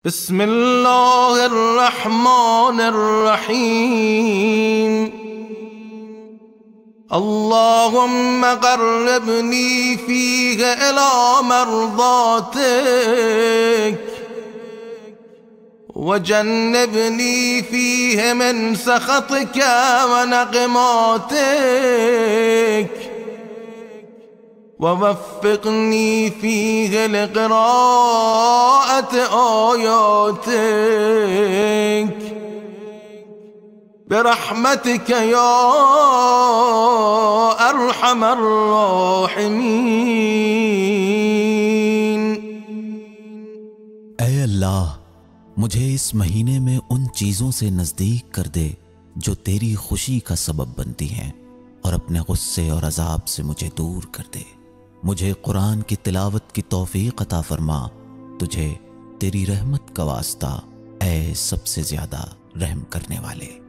बिस्मिल्लाहिर्रहमानिर्रहीम। अल्लाहुम्मा क़र्रिबनी फ़ीह इला मर्ज़ातिक वजन्निबनी फ़ीह मिन सख़तिक व नक़मातिक ववफ़्फ़िक़नी फ़ीह लिक़राअति आयातिक बिरहमतिक या अरहमर राहिमीन। ऐ अल्लाह, मुझे इस महीने में उन चीज़ों से नज़दीक कर दे जो तेरी खुशी का सबब बनती हैं, और अपने गुस्से और अजाब से मुझे दूर कर दे। मुझे कुरान की तिलावत की तौफीक अता फरमा। तुझे तेरी रहमत का वास्ता, ऐ सबसे ज्यादा रहम करने वाले।